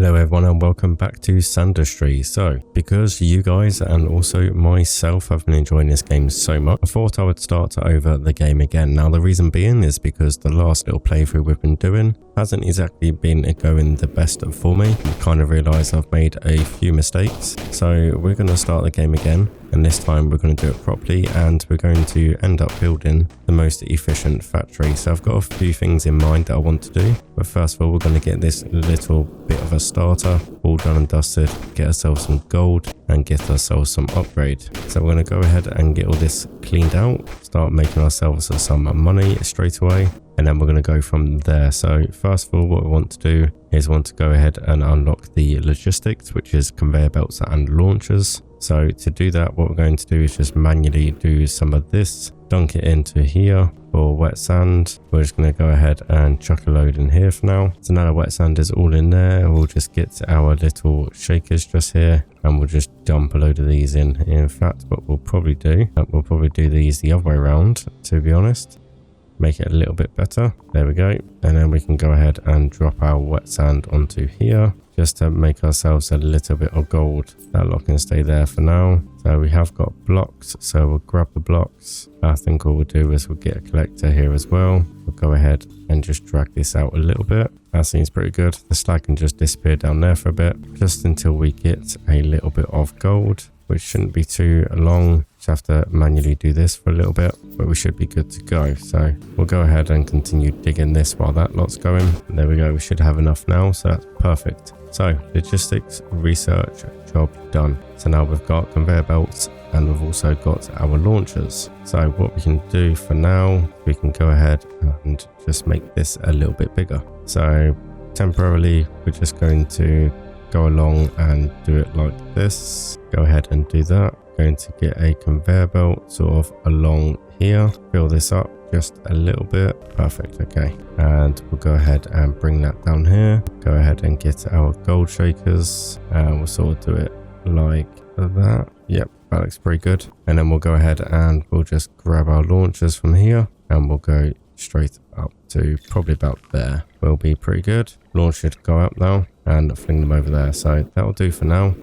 Hello everyone and welcome back to Sandustry. So, because you guys and also myself have been enjoying this game so much, I thought I would start over the game again. Now the reason being is because the last little playthrough we've been doing hasn't exactly been going the best for me. I kind of realised I've made a few mistakes. So we're going to start the game again, and this time we're going to do it properly and we're going to end up building the most efficient factory. So I've got a few things in mind that I want to do, but first of all we're going to get this little bit of a starter all done and dusted, get ourselves some gold and get ourselves some upgrade. So we're going to go ahead and get all this cleaned out, start making ourselves some money straight away, and then we're going to go from there. So first of all, what we want to do is want to go ahead and unlock the logistics, which is conveyor belts and launchers. So to do that, what we're going to do is just manually do some of this, dunk it into here for wet sand. We're just going to go ahead and chuck a load in here for now. So now the wet sand is all in there. We'll just get our little shakers just here and we'll just dump a load of these in. In fact, what we'll probably do these the other way around, to be honest. Make it a little bit better. There we go. And then we can go ahead and drop our wet sand onto here just to make ourselves a little bit of gold. That lot can stay there for now. So we have got blocks, so we'll grab the blocks. I think all we'll do is we'll get a collector here as well. We'll go ahead and just drag this out a little bit. That seems pretty good. The slag can just disappear down there for a bit, just until we get a little bit of gold, which shouldn't be too long. Just have to manually do this for a little bit, but we should be good to go. So we'll go ahead and continue digging this while that lot's going. There we go. We should have enough now, so that's perfect. So logistics, research, job done. So now we've got conveyor belts and we've also got our launchers. So what we can do for now, we can go ahead and just make this a little bit bigger. So temporarily, we're just going to go along and do it like this. Go ahead and do that. Going to get a conveyor belt sort of along here. Fill this up just a little bit. Perfect. Okay. And we'll go ahead and bring that down here. Go ahead and get our gold shakers. We'll sort of do it like that. Yep. That looks pretty good. And then we'll go ahead and we'll just grab our launchers from here and we'll go straight up to probably about there. Will be pretty good. Launch should go up now and fling them over there. So that'll do for now.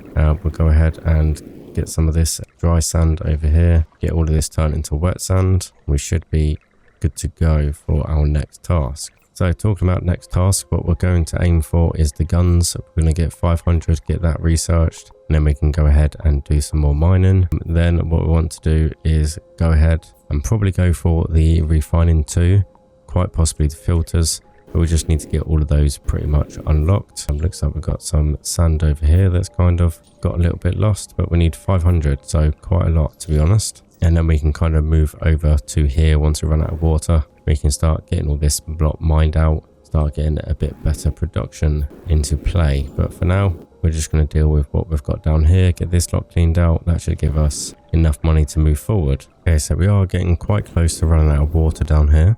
We'll go ahead and get some of this dry sand over here. Get all of this turned into wet sand. We should be good to go for our next task. So talking about next task, what we're going to aim for is the guns. We're going to get 500, get that researched, and then we can go ahead and do some more mining. Then what we want to do is go ahead and probably go for the refining too, quite possibly the filters. But we just need to get all of those pretty much unlocked. It looks like we've got some sand over here that's kind of got a little bit lost, but we need 500, so quite a lot to be honest. And then we can kind of move over to here once we run out of water. We can start getting all this block mined out, start getting a bit better production into play. But for now, we're just going to deal with what we've got down here, get this lot cleaned out. That should give us enough money to move forward. Okay, so we are getting quite close to running out of water down here.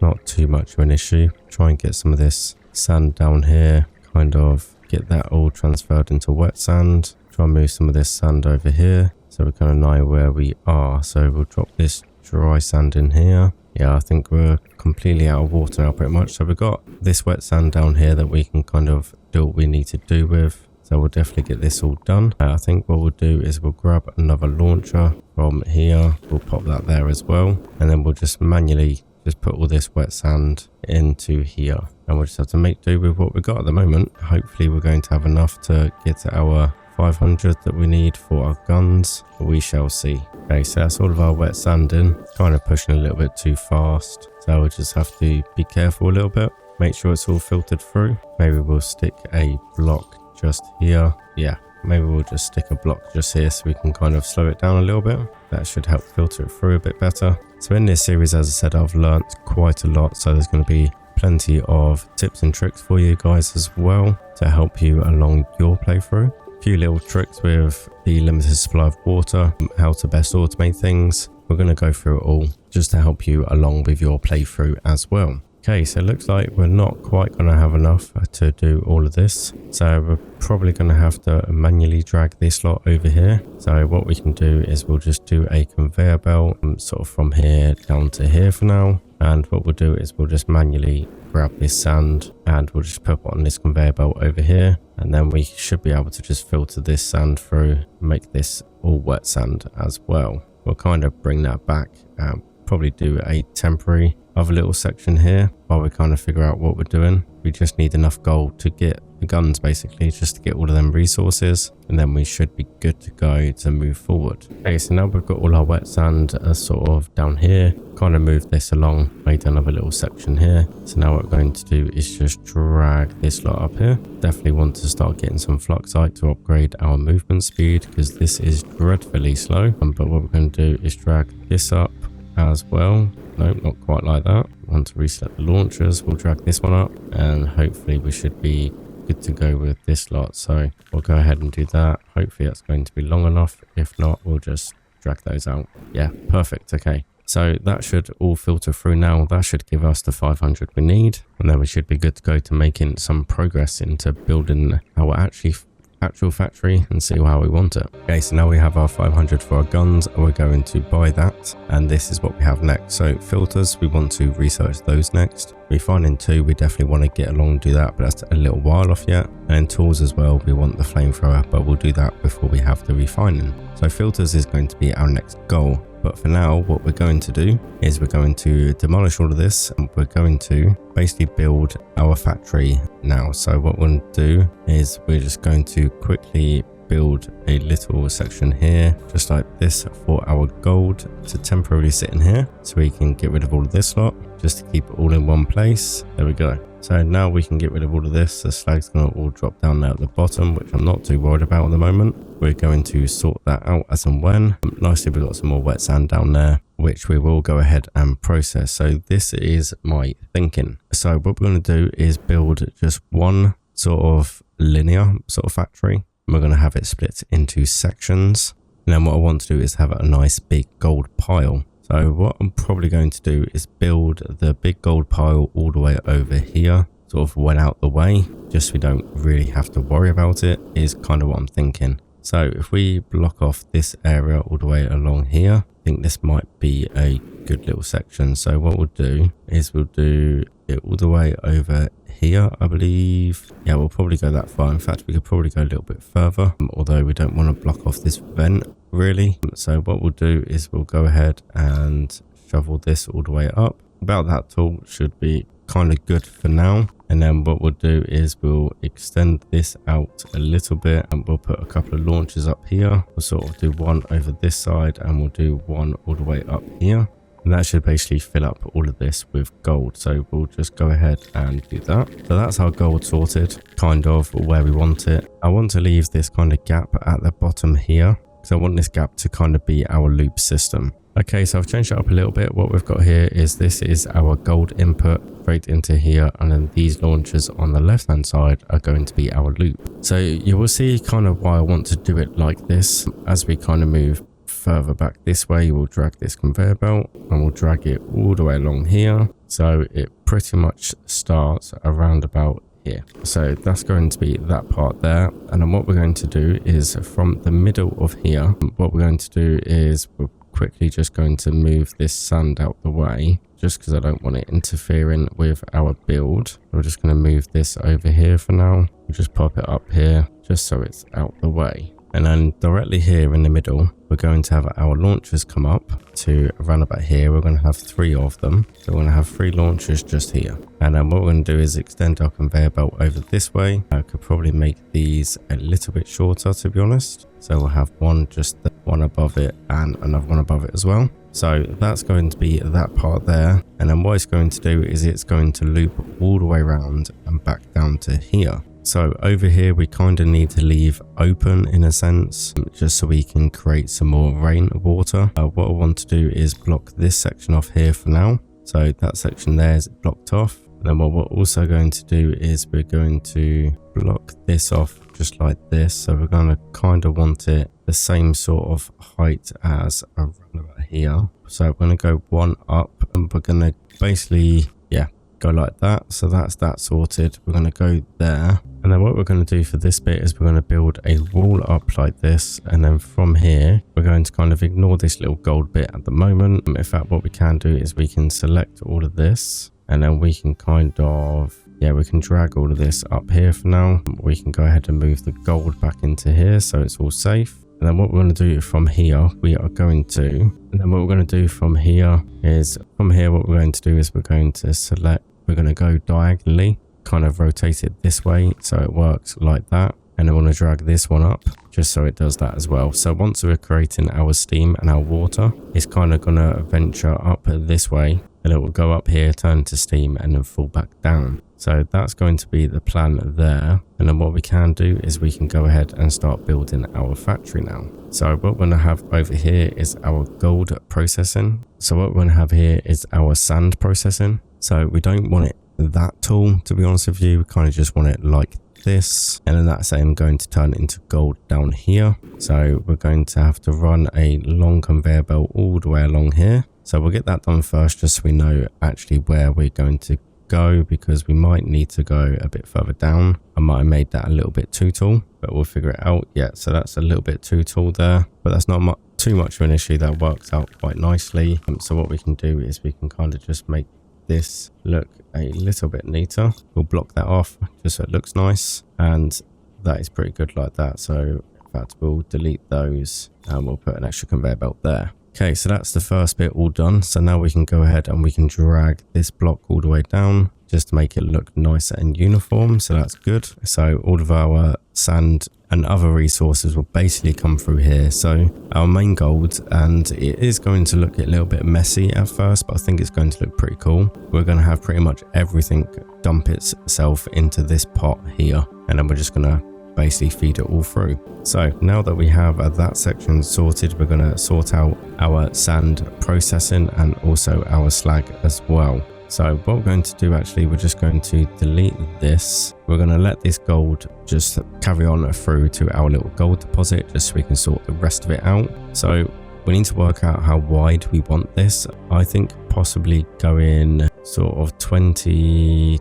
Not too much of an issue. Try and get some of this sand down here, kind of get that all transferred into wet sand. Try and move some of this sand over here so we kind of know where we are. So we'll drop this dry sand in here. Yeah, I think we're completely out of water now pretty much. So we've got this wet sand down here that we can kind of do what we need to do with. So we'll definitely get this all done. I think what we'll do is we'll grab another launcher from here. We'll pop that there as well. And then we'll just manually just put all this wet sand into here, and we'll just have to make do with what we've got at the moment. Hopefully we're going to have enough to get to our 500 that we need for our guns, but we shall see. Okay, so that's all of our wet sand in. Kind of pushing a little bit too fast, so we'll just have to be careful a little bit, make sure it's all filtered through. Maybe we'll stick a block just here. Yeah, maybe we'll just stick a block just here so we can kind of slow it down a little bit. That should help filter it through a bit better. So in this series, as I said, I've learnt quite a lot. So there's going to be plenty of tips and tricks for you guys as well to help you along your playthrough. A few little tricks with the limited supply of water, how to best automate things. We're going to go through it all just to help you along with your playthrough as well. Okay, so it looks like we're not quite going to have enough to do all of this. So we're probably going to have to manually drag this lot over here. So what we can do is we'll just do a conveyor belt sort of from here down to here for now. And what we'll do is we'll just manually grab this sand and we'll just put it on this conveyor belt over here. And then we should be able to just filter this sand through, make this all wet sand as well. We'll kind of bring that back and probably do a temporary other little section here while we kind of figure out what we're doing. We just need enough gold to get the guns, basically, just to get all of them resources, and then we should be good to go to move forward. Okay, so now we've got all our wet sand sort of down here. Kind of move this along, made another little section here. So now what we're going to do is just drag this lot up here. Definitely want to start getting some fluxite to upgrade our movement speed, because this is dreadfully slow. But what we're going to do is drag this up as well. Nope, not quite like that. Want to reset the launchers. We'll drag this one up, and hopefully we should be good to go with this lot. So we'll go ahead and do that. Hopefully that's going to be long enough. If not, we'll just drag those out. Yeah, perfect. Okay, so that should all filter through now. That should give us the 500 we need, and then we should be good to go to making some progress into building our actual factory and see how we want it. Okay, so now we have our 500 for our guns, and we're going to buy that, and this is what we have next. So filters, we want to research those next. Refining 2, we definitely want to get along and do that, but that's a little while off yet. And tools as well, we want the flamethrower, but we'll do that before we have the refining. So filters is going to be our next goal. But for now, what we're going to do is we're going to demolish all of this, and we're going to basically build our factory now. So what we're going to do is we're just going to quickly build a little section here, just like this, for our gold to temporarily sit in here, so we can get rid of all of this lot, just to keep it all in one place. There we go. So now we can get rid of all of this. The slag's going to all drop down there at the bottom, which I'm not too worried about at the moment. We're going to sort that out as and when. Nicely, we've got some more wet sand down there, which we will go ahead and process. So this is my thinking. So what we're going to do is build just one sort of linear sort of factory. We're going to have it split into sections. And then what I want to do is have a nice big gold pile. So what I'm probably going to do is build the big gold pile all the way over here, sort of well out the way, just so we don't really have to worry about it, is kind of what I'm thinking. So if we block off this area all the way along here, I think this might be a good little section. So what we'll do is we'll do it all the way over here, I believe. Yeah, we'll probably go that far. In fact, we could probably go a little bit further, although we don't want to block off this vent really. So what we'll do is we'll go ahead and shovel this all the way up. About that tall should be kind of good for now. And then what we'll do is we'll extend this out a little bit, and we'll put a couple of launchers up here. We'll sort of do one over this side, and we'll do one all the way up here. And that should basically fill up all of this with gold. So we'll just go ahead and do that. So that's our gold sorted, kind of where we want it. I want to leave this kind of gap at the bottom here, because I want this gap to kind of be our loop system. Okay, so I've changed it up a little bit. What we've got here is this is our gold input straight into here, and then these launchers on the left hand side are going to be our loop. So you will see kind of why I want to do it like this. As we kind of move further back this way, we'll drag this conveyor belt and we'll drag it all the way along here, so it pretty much starts around about here. So that's going to be that part there. And then what we're going to do is from the middle of here, what we're going to do is we're quickly just going to move this sand out the way, just because I don't want it interfering with our build. We're just going to move this over here for now. We'll just pop it up here just so it's out the way. And then directly here in the middle, we're going to have our launchers come up to around about here. We're going to have 3 of them. So we're going to have 3 launchers just here. And then what we're going to do is extend our conveyor belt over this way. I could probably make these a little bit shorter, to be honest. So we'll have one just the one above it and another one above it as well. So that's going to be that part there. And then what it's going to do is it's going to loop all the way around and back down to here. So over here, we kind of need to leave open in a sense, just so we can create some more rainwater. What I want to do is block this section off here for now. So that section there is blocked off. And then what we're also going to do is we're going to block this off just like this. So we're going to kind of want it the same sort of height as around about here. So we're going to go one up, and we're going to basically, yeah, go like that. So that's that sorted. We're going to go there, And then what we're going to do for this bit is we're going to build a wall up like this, and then from here we're going to kind of ignore this little gold bit at the moment. In fact, what we can do is we can select all of this, and then we can kind of, yeah, we can drag all of this up here for now. We can go ahead and move the gold back into here so it's all safe. And then what we're going to do from here, what we're going to do from here is, what we're going to do is we're going to select, we're going to go diagonally, kind of rotate it this way so it works like that. And then we're going to drag this one up just so it does that as well. So once we're creating our steam and our water, it's kind of going to venture up this way, and it will go up here, turn to steam, and then fall back down. So that's going to be the plan there. And then what we can do is we can go ahead and start building our factory now. So what we're going to have over here is our gold processing. So what we're going to have here is our sand processing. So we don't want it that tall, to be honest with you. We kind of just want it like this, and then that's then going to turn into gold down here. So we're going to have to run a long conveyor belt all the way along here. So we'll get that done first, just so we know actually where we're going to go, because we might need to go a bit further down. I might have made that a little bit too tall, but we'll figure it out. Yeah, so that's a little bit too tall there, but that's not too much of an issue. That works out quite nicely. So what we can do is we can kind of just make this look a little bit neater. We'll block that off just so it looks nice, and that is pretty good like that. So in fact, we'll delete those and we'll put an extra conveyor belt there. Okay, so that's the first bit all done. So now we can go ahead and we can drag this block all the way down just to make it look nice and uniform. So that's good. So all of our sand and other resources will basically come through here. So our main gold, and it is going to look a little bit messy at first, but I think it's going to look pretty cool. We're going to have pretty much everything dump itself into this pot here, and then we're just going to basically feed it all through. So now that we have that section sorted, we're going to sort out our sand processing and also our slag as well. So what we're going to do, actually, we're just going to delete this. We're going to let this gold just carry on through to our little gold deposit, just so we can sort the rest of it out. So we need to work out how wide we want this. I think possibly going sort of 20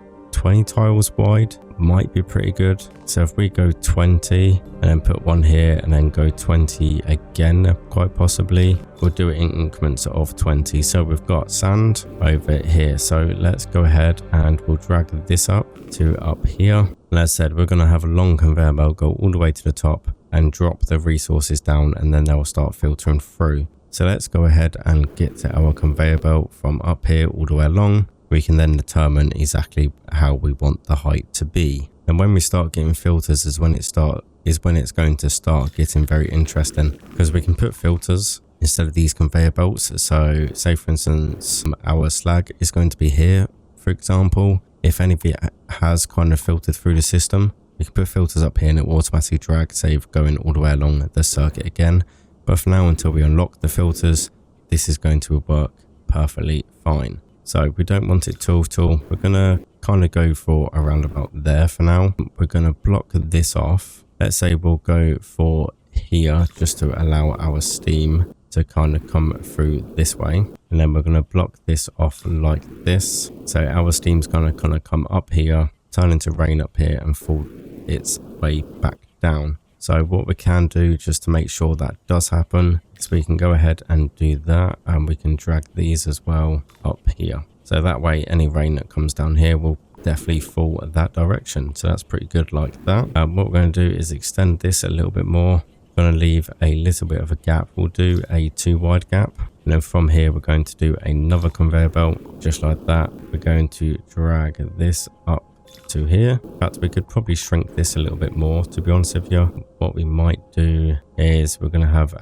tiles wide might be pretty good. So if we go 20 and then put one here and then go 20 again, quite possibly, we'll do it in increments of 20. So we've got sand over here. So let's go ahead and we'll drag this up to up here. And as I said, we're going to have a long conveyor belt go all the way to the top and drop the resources down, and then they'll start filtering through. So let's go ahead and get to our conveyor belt from up here all the way along. We can then determine exactly how we want the height to be. And when we start getting filters is when it's going to start getting very interesting, because we can put filters instead of these conveyor belts. So say for instance, our slag is going to be here, for example. If any of it has kind of filtered through the system, we can put filters up here and it will automatically drag, save going all the way along the circuit again. But for now, until we unlock the filters, this is going to work perfectly fine. So we don't want it too tall. We're going to kind of go for around about there for now. We're going to block this off. Let's say we'll go for here just to allow our steam to kind of come through this way. And then we're going to block this off like this. So our steam's going to kind of come up here, turn into rain up here and fall its way back down. So what we can do just to make sure that does happen is we can go ahead and do that, and we can drag these as well up here. So that way any rain that comes down here will definitely fall that direction. So that's pretty good like that. What we're going to do is extend this a little bit more. We're going to leave a little bit of a gap. We'll do a 2 wide gap. And then from here we're going to do another conveyor belt just like that. We're going to drag this up to here. In fact, we could probably shrink this a little bit more, to be honest with you. What we might do is we're going to have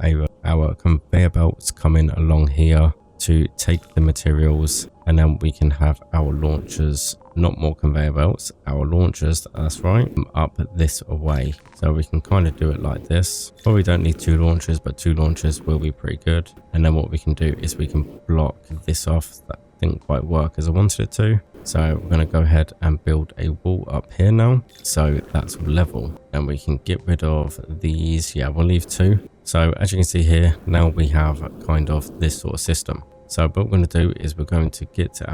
our conveyor belts coming along here to take the materials, and then we can have our launchers, not more conveyor belts, our launchers, that's right, up this way. So we can kind of do it like this. Well, we don't need 2 launchers, but 2 launchers will be pretty good. And then what we can do is we can block this off. That didn't quite work as I wanted it to. So we're going to go ahead and build a wall up here now. So that's level, and we can get rid of these. Yeah, we'll leave 2. So as you can see here, now we have kind of this sort of system. So what we're going to do is we're going to get to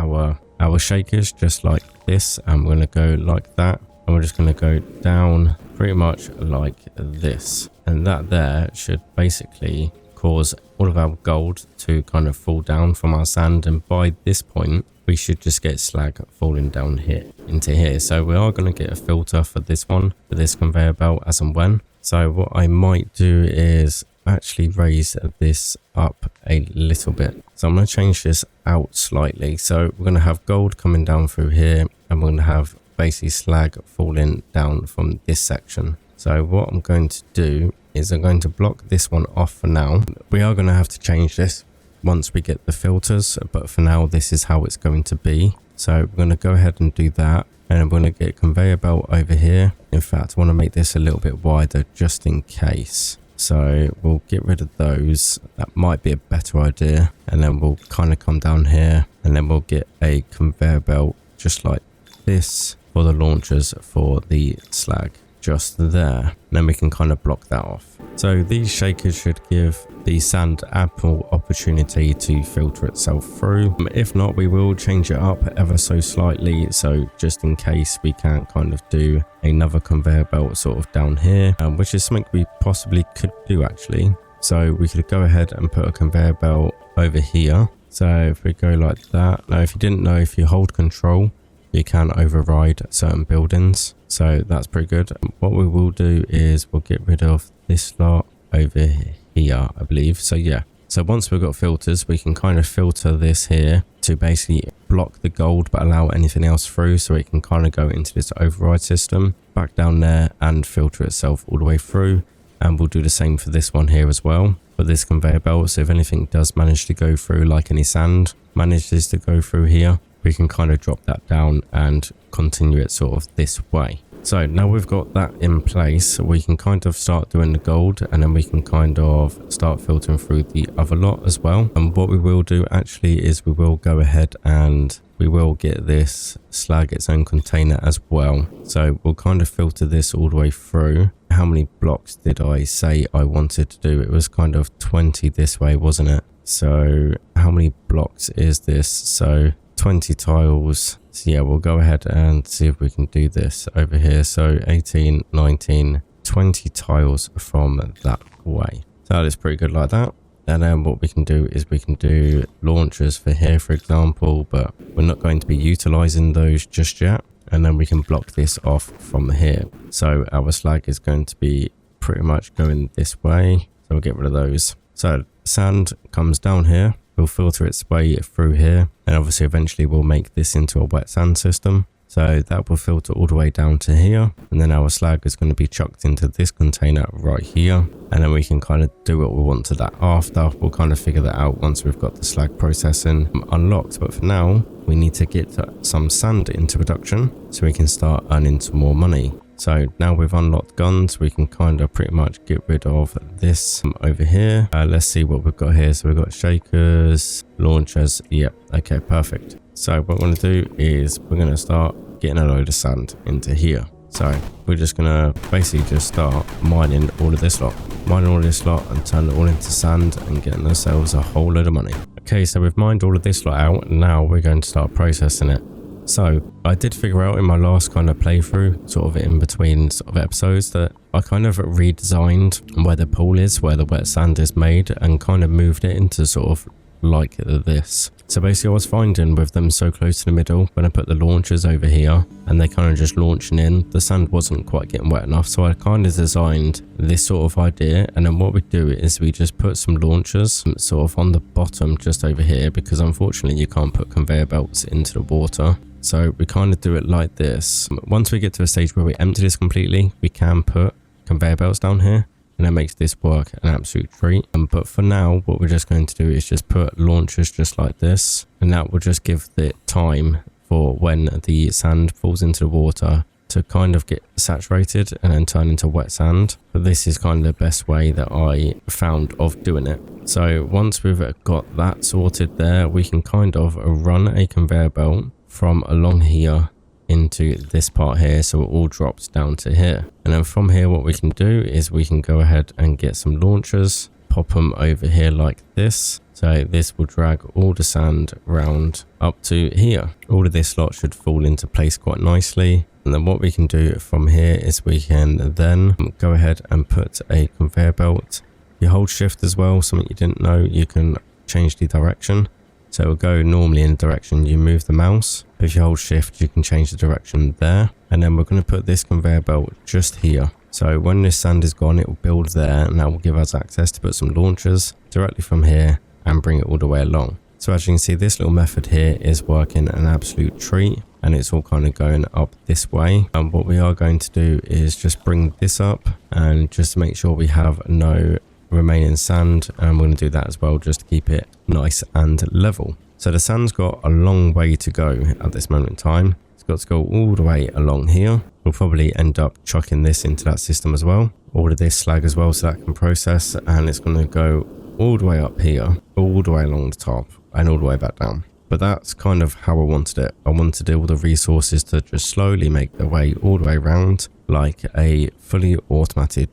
our shakers just like this, and we're going to go like that. and we're just going to go down pretty much like this, and that there should basically cause all of our gold to kind of fall down from our sand, and by this point we should just get slag falling down here into here. So we are going to get a filter for this one, for this conveyor belt, as and when. So what I might do is actually raise this up a little bit. So I'm going to change this out slightly. So we're going to have gold coming down through here, and we're going to have basically slag falling down from this section. So what I'm going to do is I'm going to block this one off for now. We are going to have to change this once we get the filters, but for now this is how it's going to be. So we're going to go ahead and do that, and I'm going to get a conveyor belt over here. In fact, I want to make this a little bit wider just in case. So we'll get rid of those. That might be a better idea. And then we'll kind of come down here, and then we'll get a conveyor belt just like this for the launchers for the slag just there. And then we can kind of block that off. So these shakers should give the sand ample opportunity to filter itself through. If not, we will change it up ever so slightly, so just in case we can't kind of do another conveyor belt sort of down here, which is something we possibly could do actually. So we could go ahead and put a conveyor belt over here. So if we go like that. Now if you didn't know, if you hold control, you can override certain buildings, so that's pretty good. What we will do is we'll get rid of this lot over here, I believe. So yeah, so once we've got filters, we can kind of filter this here to basically block the gold but allow anything else through, so it can kind of go into this override system back down there and filter itself all the way through. And we'll do the same for this one here as well, for this conveyor belt. So if anything does manage to go through, like any sand manages to go through here, we can kind of drop that down and continue it sort of this way. So now we've got that in place, we can kind of start doing the gold, and then we can kind of start filtering through the other lot as well. And what we will do actually is we will go ahead and we will get this slag its own container as well. So we'll kind of filter this all the way through. How many blocks did I say I wanted to do? It was kind of 20 this way, wasn't it? So how many blocks is this? So 20 tiles. So yeah, we'll go ahead and see if we can do this over here. So 18, 19, 20 tiles from that way. So that is pretty good like that. And then what we can do is we can do launchers for here, for example, but we're not going to be utilizing those just yet. And then we can block this off from here. So our slag is going to be pretty much going this way. So we'll get rid of those. So sand comes down here. We'll filter its way through here, and obviously eventually we'll make this into a wet sand system. So that will filter all the way down to here, and then our slag is going to be chucked into this container right here, and then we can kind of do what we want to that after. We'll kind of figure that out once we've got the slag processing unlocked, but for now we need to get some sand into production so we can start earning some more money. So now we've unlocked guns, we can kind of pretty much get rid of this over here. Let's see what we've got here. So we've got shakers, launchers. Yep. Okay, perfect. So what we're going to do is we're going to start getting a load of sand into here. So we're just going to basically just start mining all of this lot. Mining all of this lot and turn it all into sand and getting ourselves a whole load of money. Okay, so we've mined all of this lot out, and now we're going to start processing it. So I did figure out in my last kind of playthrough, sort of in between sort of episodes, that I kind of redesigned where the pool is, where the wet sand is made, and kind of moved it into sort of like this. So basically I was finding with them so close to the middle, when I put the launchers over here and they kind of just launching in, the sand wasn't quite getting wet enough. So I kind of designed this sort of idea, and then what we do is we just put some launchers sort of on the bottom just over here, because unfortunately you can't put conveyor belts into the water. So we kind of do it like this. Once we get to a stage where we empty this completely, we can put conveyor belts down here, and that makes this work an absolute treat. But for now, what we're just going to do is just put launchers just like this, and that will just give it time for when the sand falls into the water to kind of get saturated and then turn into wet sand. But this is kind of the best way that I found of doing it. So once we've got that sorted there, we can kind of run a conveyor belt from along here into this part here, so it all drops down to here. And then from here what we can do is we can go ahead and get some launchers, pop them over here like this, So this will drag all the sand round up to here. All of this lot should fall into place quite nicely. And then what we can do from here is we can then go ahead and put a conveyor belt. You hold shift as well, something you didn't know, you can change the direction. So it will go normally in the direction you move the mouse. If you hold shift, you can change the direction there. And then we're going to put this conveyor belt just here. So when this sand is gone, it will build there, and that will give us access to put some launchers directly from here and bring it all the way along. So as you can see, this little method here is working an absolute treat, and it's all kind of going up this way. And what we are going to do is just bring this up and just to make sure we have no remaining sand, and we're going to do that as well just to keep it nice and level. So the sand's got a long way to go at this moment in time. It's got to go all the way along here. We'll probably end up chucking this into that system as well, all of this slag as well, so that can process, and it's going to go all the way up here, all the way along the top and all the way back down. But that's kind of how I wanted it. I wanted all the resources to just slowly make their way all the way around like a fully automatic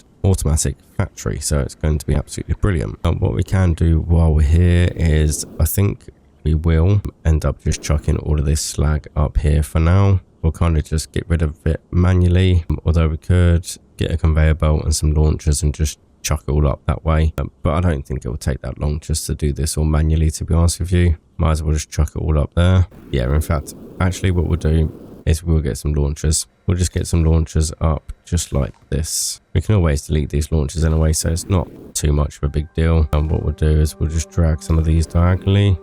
factory. So it's going to be absolutely brilliant. And what we can do while we're here is I think we will end up just chucking all of this slag up here for now. We'll kind of just get rid of it manually, although we could get a conveyor belt and some launchers and just chuck it all up that way. But I don't think it will take that long just to do this all manually, to be honest with you. Might as well just chuck it all up there. Yeah, in fact, actually what we'll do is we'll get some launchers. We'll just get some launchers up just like this. We can always delete these launchers anyway, so it's not too much of a big deal. And what we'll do is we'll just drag some of these diagonally,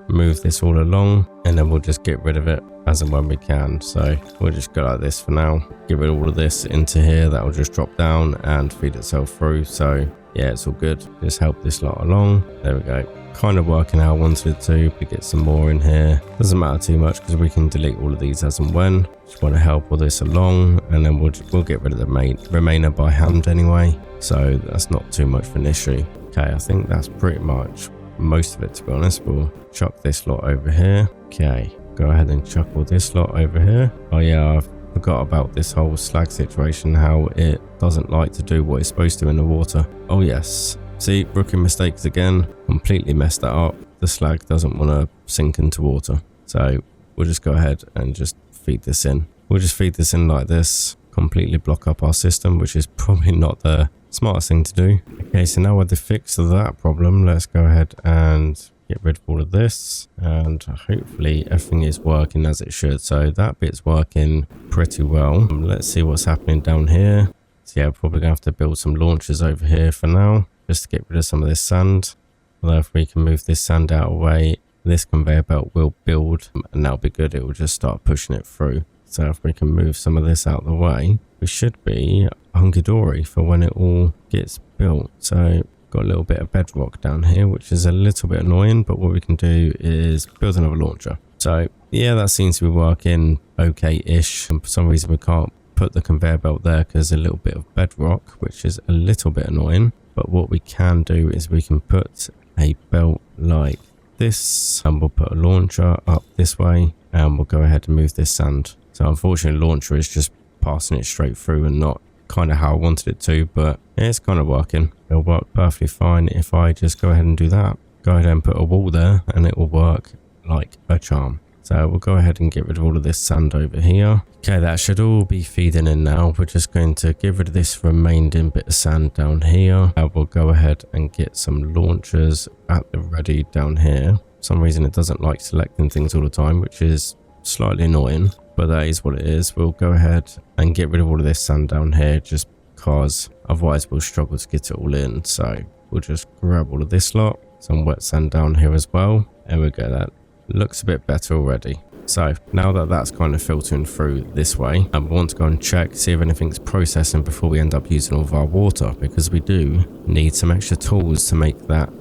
move this all along, and then we'll just get rid of it as and when we can. So we'll just go like this for now, get rid of all of this into here. That will just drop down and feed itself through. So yeah, it's all good. Just help this lot along. There we go. Kind of working how I wanted it to, but get some more in here. Doesn't matter too much because we can delete all of these as and when. Just want to help all this along, and then we'll get rid of the remainder by hand anyway. So that's not too much of an issue. Okay, I think that's pretty much most of it, to be honest. We'll chuck this lot over here. Okay, go ahead and chuck all this lot over here. Oh yeah, I forgot about this whole slag situation, how it doesn't like to do what it's supposed to in the water. Oh yes, see, rookie mistakes again. Completely messed that up. The slag doesn't want to sink into water, so we'll just go ahead and just feed this in. We'll just feed this in like this, completely block up our system, which is probably not the smartest thing to do. Okay, so now with the fix of that problem, let's go ahead and get rid of all of this, and hopefully everything is working as it should. So that bit's working pretty well. Let's see what's happening down here. So yeah, we're probably gonna have to build some launchers over here for now, just to get rid of some of this sand. Although if we can move this sand out of the way, this conveyor belt will build, and that'll be good. It will just start pushing it through. So if we can move some of this out of the way, we should be hunky-dory for when it all gets built. So got a little bit of bedrock down here, which is a little bit annoying, but what we can do is build another launcher. So yeah, that seems to be working okay-ish. And for some reason we can't put the conveyor belt there because there's a little bit of bedrock, which is a little bit annoying. But what we can do is we can put a belt like this, and we'll put a launcher up this way, and we'll go ahead and move this sand. So unfortunately, launcher is just passing it straight through and not kind of how I wanted it to, but it's kind of working. It'll work perfectly fine if I just go ahead and do that. Go ahead and put a wall there, and it will work like a charm. So we'll go ahead and get rid of all of this sand over here. Okay, that should all be feeding in now. We're just going to get rid of this remaining bit of sand down here. We'll go ahead and get some launchers at the ready down here. For some reason it doesn't like selecting things all the time, which is slightly annoying, but that is what it is. We'll go ahead and get rid of all of this sand down here just because otherwise we'll struggle to get it all in. So we'll just grab all of this lot, some wet sand down here as well. There we go, that looks a bit better already. So now that that's kind of filtering through this way, I want to go and check, see if anything's processing before we end up using all of our water, because we do need some extra tools to make that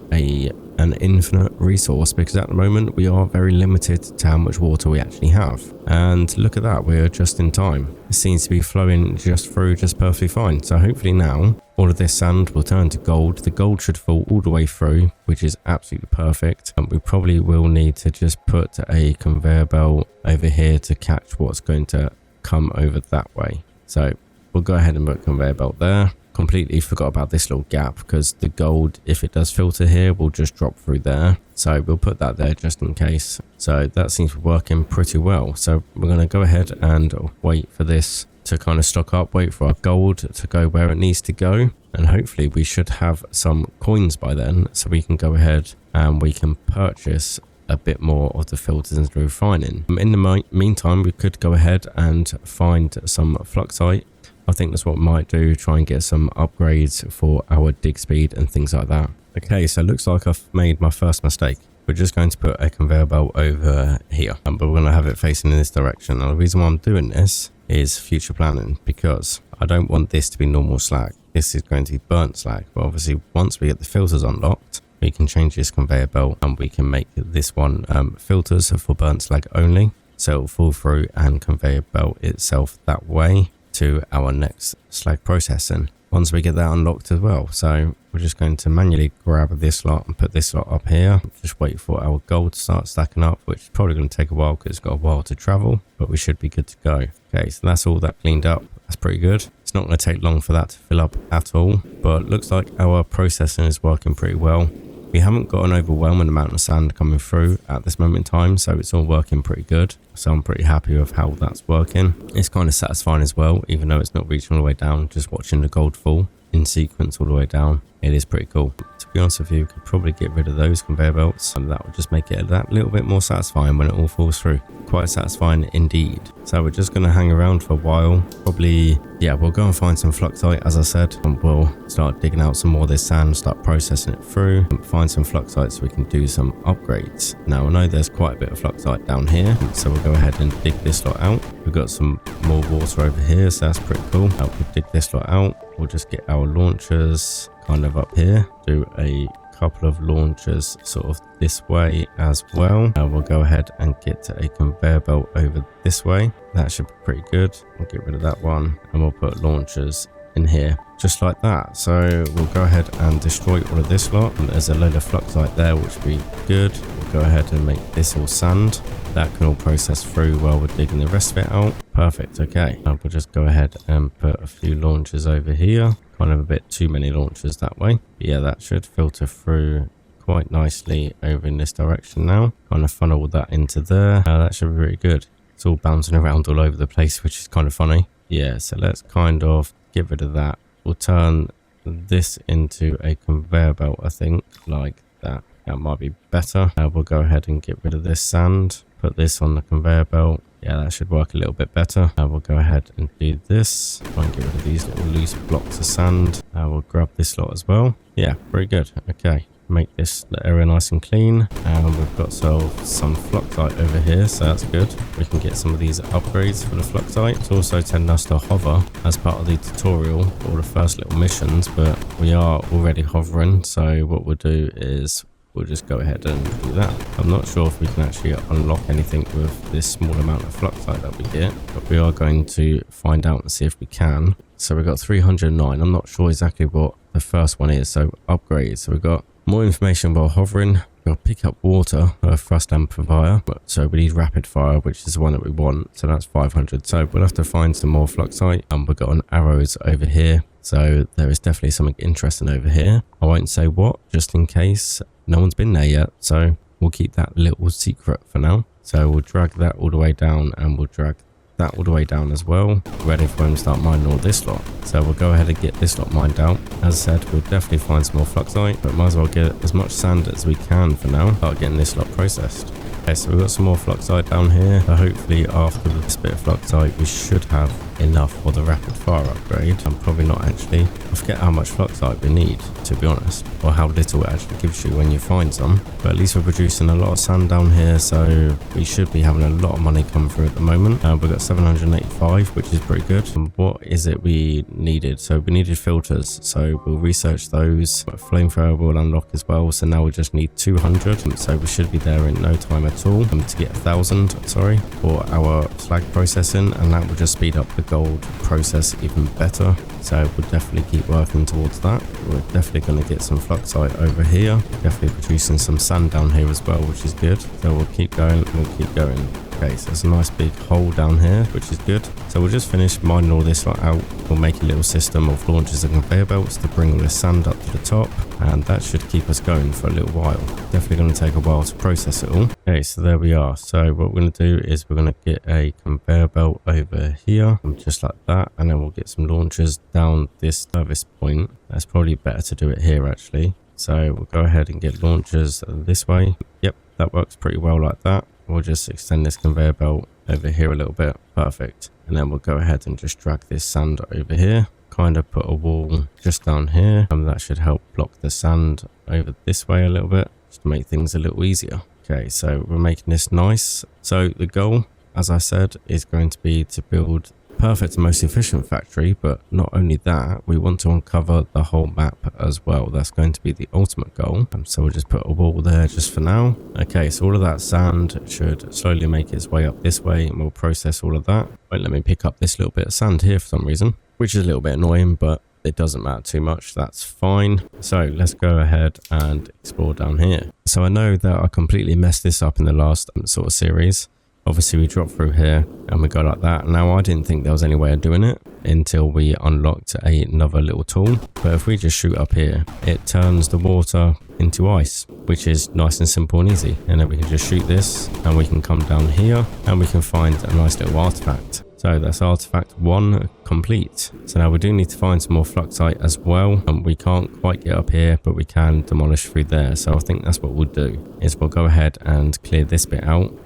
an infinite resource, because at the moment we are very limited to how much water we actually have. And look at that, we're just in time. It seems to be flowing just through just perfectly fine. So hopefully now all of this sand will turn to gold. The gold should fall all the way through, which is absolutely perfect. And we probably will need to just put a conveyor belt over here to catch what's going to come over that way. So we'll go ahead and put a conveyor belt there. Completely forgot about this little gap because the gold, if it does filter here, will just drop through there. So we'll put that there just in case. So that seems to be working pretty well. So we're going to go ahead and wait for this to kind of stock up, wait for our gold to go where it needs to go. And hopefully we should have some coins by then, so we can go ahead and we can purchase a bit more of the filters and refining. In the meantime, we could go ahead and find some fluxite. I think that's what we might do, try and get some upgrades for our dig speed and things like that. Okay, so it looks like I've made my first mistake. We're just going to put a conveyor belt over here, but we're going to have it facing in this direction. Now the reason why I'm doing this is future planning, because I don't want this to be normal slag. This is going to be burnt slag, but obviously once we get the filters unlocked, we can change this conveyor belt and we can make this one filters for burnt slag only. So it'll fall through and conveyor belt itself that way to our next slag processing once we get that unlocked as well. So we're just going to manually grab this lot and put this lot up here. Just wait for our gold to start stacking up, which is probably going to take a while because it's got a while to travel, but we should be good to go. Okay, so that's all that cleaned up. That's pretty good. It's not going to take long for that to fill up at all, but it looks like our processing is working pretty well. We haven't got an overwhelming amount of sand coming through at this moment in time, so it's all working pretty good. So I'm pretty happy with how that's working. It's kind of satisfying as well, even though it's not reaching all the way down, just watching the gold fall in sequence all the way down. It is pretty cool. To be honest with you, we could probably get rid of those conveyor belts, and that would just make it that little bit more satisfying when it all falls through. Quite satisfying indeed. So we're just going to hang around for a while. Probably, yeah, we'll go and find some fluxite, as I said, and we'll start digging out some more of this sand, start processing it through, and find some fluxite so we can do some upgrades. Now I know there's quite a bit of fluxite down here, so we'll go ahead and dig this lot out. We've got some more water over here, so that's pretty cool. We'll dig this lot out. We'll just get our launchers kind of up here, do a couple of launchers sort of this way as well. We'll go ahead and get a conveyor belt over this way. That should be pretty good. We'll get rid of that one and we'll put launchers in here just like that. So we'll go ahead and destroy all of this lot, and there's a load of fluxite there, which will be good. We'll go ahead and make this all sand. That can all process through while we're digging the rest of it out. Perfect. Okay, we'll just go ahead and put a few launchers over here. Kind of a bit too many launchers that way. But yeah, that should filter through quite nicely over in this direction now. Kind of funnel that into there. That should be really good. It's all bouncing around all over the place, which is kind of funny. Yeah, so let's kind of get rid of that. We'll turn this into a conveyor belt, I think, like that. That might be better. We'll go ahead and get rid of this sand. Put this on the conveyor belt. Yeah, that should work a little bit better. We'll go ahead and do this. Try and get rid of these little loose blocks of sand. We'll grab this lot as well. Yeah, very good. Okay, make this area nice and clean. And we've got some fluxite over here, so that's good. We can get some of these upgrades for the fluxite. It's also telling us to hover as part of the tutorial or the first little missions, but we are already hovering. So what we'll do is we'll just go ahead and do that. I'm not sure if we can actually unlock anything with this small amount of fluxite that we get, but we are going to find out and see if we can. So we've got 309. I'm not sure exactly what the first one is. So upgrades. So we've got more information while hovering. We'll pick up water, thrust amplifier. So we need rapid fire, which is the one that we want. So that's 500. So we'll have to find some more fluxite. And we've got an arrows over here. So there is definitely something interesting over here. I won't say what, just in case no one's been there yet. So we'll keep that little secret for now. So we'll drag that all the way down, and we'll drag that all the way down as well, ready for when we start mining all this lot. So we'll go ahead and get this lot mined out. As I said, we'll definitely find some more fluxite, but might as well get as much sand as we can for now. Start getting this lot processed. Okay, so we've got some more fluxite down here. So hopefully after this bit of fluxite, we should have enough for the rapid fire upgrade. I'm probably not actually. I forget how much fluxite we need, to be honest, or how little it actually gives you when you find some. But at least we're producing a lot of sand down here, so we should be having a lot of money come through at the moment. We've got 785, which is pretty good. And what is it we needed? So we needed filters, so we'll research those. Flamethrower will unlock as well, so now we just need 200. So we should be there in no time at all to get 1,000, sorry, for our slag processing, and that will just speed up the gold process even better. So we'll definitely keep working towards that. We're definitely going to get some fluxite over here, definitely producing some sand down here as well, which is good. So we'll keep going, we'll keep going. Okay, so there's a nice big hole down here, which is good. So we'll just finish mining all this lot out. We'll make a little system of launchers and conveyor belts to bring all this sand up to the top, and that should keep us going for a little while. Definitely going to take a while to process it all. Okay, so there we are. So what we're going to do is we're going to get a conveyor belt over here, just like that, and then we'll get some launchers down this service point. That's probably better to do it here actually. So we'll go ahead and get launchers this way. Yep, that works pretty well like that. We'll just extend this conveyor belt over here a little bit. Perfect. And then we'll go ahead and just drag this sand over here. Kind of put a wall just down here, and that should help block the sand over this way a little bit, just to make things a little easier. Okay, so we're making this nice. So the goal, as I said, is going to be to build perfect and most efficient factory, but not only that, we want to uncover the whole map as well. That's going to be the ultimate goal. So we'll just put a wall there just for now. Okay, so all of that sand should slowly make its way up this way, and we'll process all of that. Won't let me pick up this little bit of sand here for some reason, which is a little bit annoying, but it doesn't matter too much. That's fine. So let's go ahead and explore down here. So I know that I completely messed this up in the last sort of series. Obviously we drop through here and we go like that. Now I didn't think there was any way of doing it until we unlocked another little tool. But if we just shoot up here, it turns the water into ice, which is nice and simple and easy. And then we can just shoot this and we can come down here and we can find a nice little artifact. So that's artifact 1 complete. So now we do need to find some more fluxite as well. And we can't quite get up here, but we can demolish through there. So I think that's what we'll do, is we'll go ahead and clear this bit out.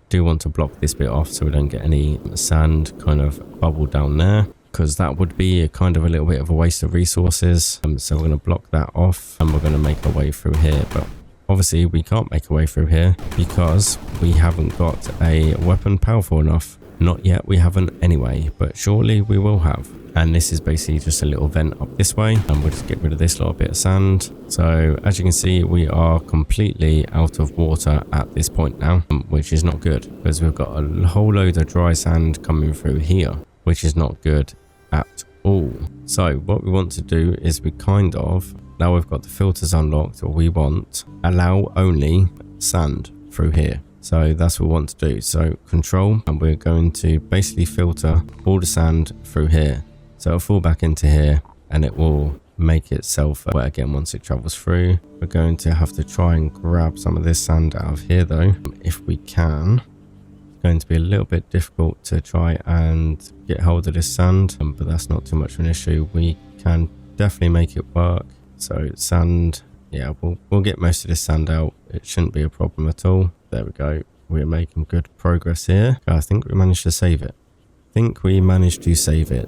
Do want to block this bit off so we don't get any sand kind of bubble down there, because that would be kind of a little bit of a waste of resources. So we're going to block that off and we're going to make our way through here. But obviously we can't make our way through here because we haven't got a weapon powerful enough. Not yet, we haven't anyway, but surely we will have. And this is basically just a little vent up this way, and we'll just get rid of this little bit of sand. So as you can see, we are completely out of water at this point now, which is not good, because we've got a whole load of dry sand coming through here, which is not good at all. So what we want to do is now we've got the filters unlocked, or we want allow only sand through here. So that's what we want to do. So control, and we're going to basically filter all the sand through here. So it'll fall back into here and it will make itself wet again once it travels through. We're going to have to try and grab some of this sand out of here though, if we can. It's going to be a little bit difficult to try and get hold of this sand, but that's not too much of an issue. We can definitely make it work. So sand, yeah, we'll get most of this sand out. It shouldn't be a problem at all. There we go. We're making good progress here. I think we managed to save it.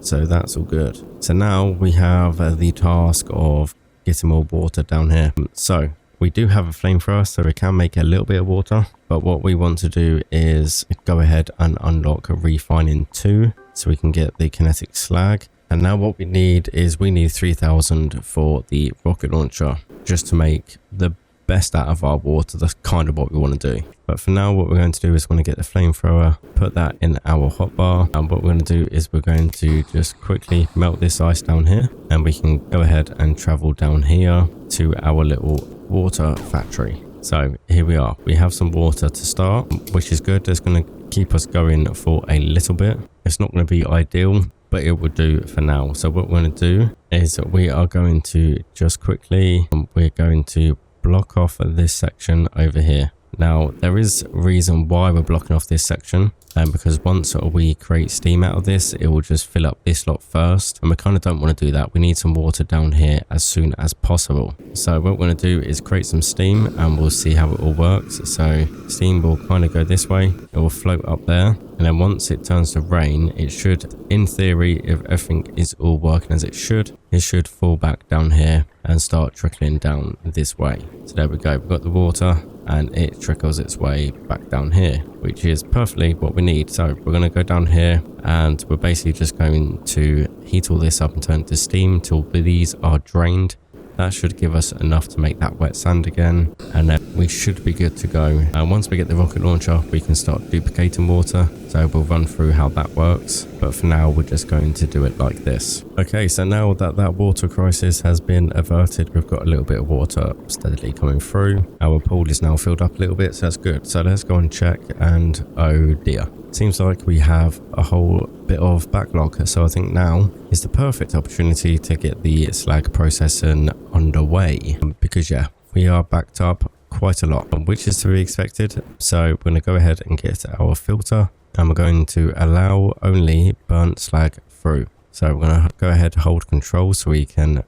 So that's all good. So now we have the task of getting more water down here. So we do have a flamethrower, so we can make a little bit of water. But what we want to do is go ahead and unlock a refining 2 so we can get the kinetic slag. And now what we need is 3,000 for the rocket launcher, just to make the best out of our water. That's kind of what we want to do. But for now, what we're going to do is we're going to get the flamethrower, put that in our hotbar, and what we're going to do is we're going to just quickly melt this ice down here, and we can go ahead and travel down here to our little water factory. So here we are. We have some water to start, which is good. It's going to keep us going for a little bit. It's not going to be ideal, but it will do for now. So what we're going to do is we are going to just quickly, we're going to block off this section over here. Now there is a reason why we're blocking off this section, because once we create steam out of this, it will just fill up this lot first, and we kind of don't want to do that. We need some water down here as soon as possible. So what we're going to do is create some steam, and we'll see how it all works. So steam will kind of go this way, it will float up there, and then once it turns to rain, it should, in theory, if everything is all working as it should fall back down here and start trickling down this way. So there we go, we've got the water and it trickles its way back down here, which is perfectly what we need. So we're going to go down here and we're basically just going to heat all this up and turn it to steam till these are drained. That should give us enough to make that wet sand again, and then we should be good to go. Once we get the rocket launcher, we can start duplicating water, so we'll run through how that works, but for now we're just going to do it like this. Okay, so now that that water crisis has been averted, we've got a little bit of water steadily coming through. Our pool is now filled up a little bit, so that's good. So let's go and check, and oh dear. Seems like we have a whole bit of backlog, so I think now is the perfect opportunity to get the slag processing underway, because yeah, we are backed up quite a lot, which is to be expected. So we're going to go ahead and get our filter, and we're going to allow only burnt slag through. So we're going to go ahead and hold control so we can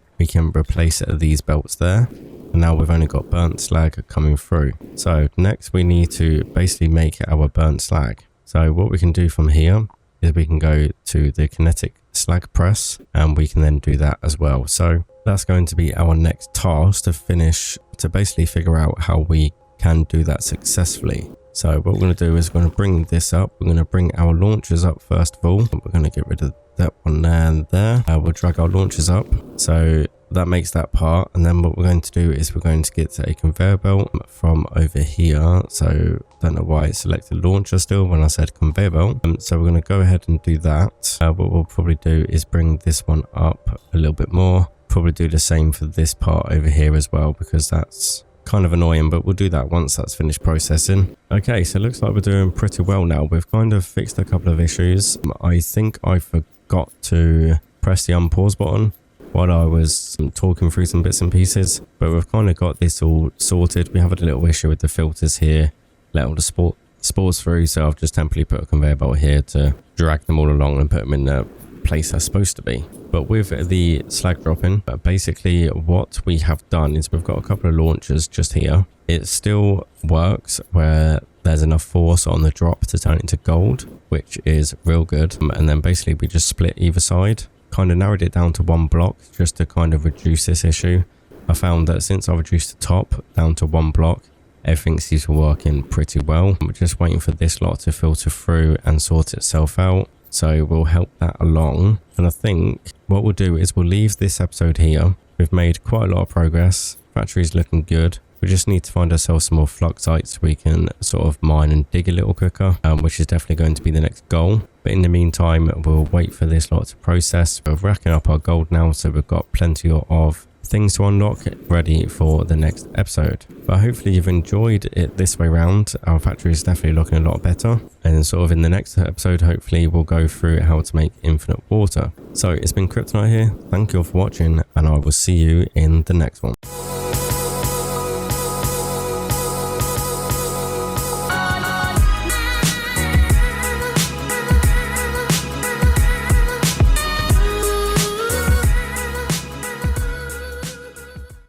replace these belts there. And now we've only got burnt slag coming through. So next we need to basically make our burnt slag. So what we can do from here is we can go to the kinetic slag press, and we can then do that as well. So that's going to be our next task to basically figure out how we can do that successfully. So what we're going to do is we're going to bring this up. We're going to bring our launchers up first of all. We're going to get rid of that one there and there. We'll drag our launchers up. So that makes that part, and then what we're going to do is we're going to get a conveyor belt from over here. So don't know why it selected launcher still when I said conveyor belt. So we're going to go ahead and do that. What we'll probably do is bring this one up a little bit more. Probably do the same for this part over here as well, because that's kind of annoying, but we'll do that once that's finished processing. Okay, so it looks like we're doing pretty well now. We've kind of fixed a couple of issues. I think I forgot to press the unpause button while I was talking through some bits and pieces, but we've kind of got this all sorted. We have a little issue with the filters here, let all the spores through, so I've just temporarily put a conveyor belt here to drag them all along and put them in the place they're supposed to be. But with the slag dropping, basically what we have done is we've got a couple of launchers just here. It still works where there's enough force on the drop to turn it into gold, which is real good. And then basically we just split either side, kind of narrowed it down to one block just to kind of reduce this issue. I found that since I reduced the top down to one block, everything seems to be working pretty well. We're just waiting for this lot to filter through and sort itself out. So we'll help that along. And I think what we'll do is we'll leave this episode here. We've made quite a lot of progress. Factory's looking good. We just need to find ourselves some more fluxites so we can sort of mine and dig a little quicker, which is definitely going to be the next goal. But in the meantime, we'll wait for this lot to process. We're racking up our gold now, so we've got plenty of things to unlock ready for the next episode. But hopefully you've enjoyed it this way round. Our factory is definitely looking a lot better, and sort of in the next episode hopefully we'll go through how to make infinite water. So it's been Kryptonite here. Thank you all for watching, and I will see you in the next one.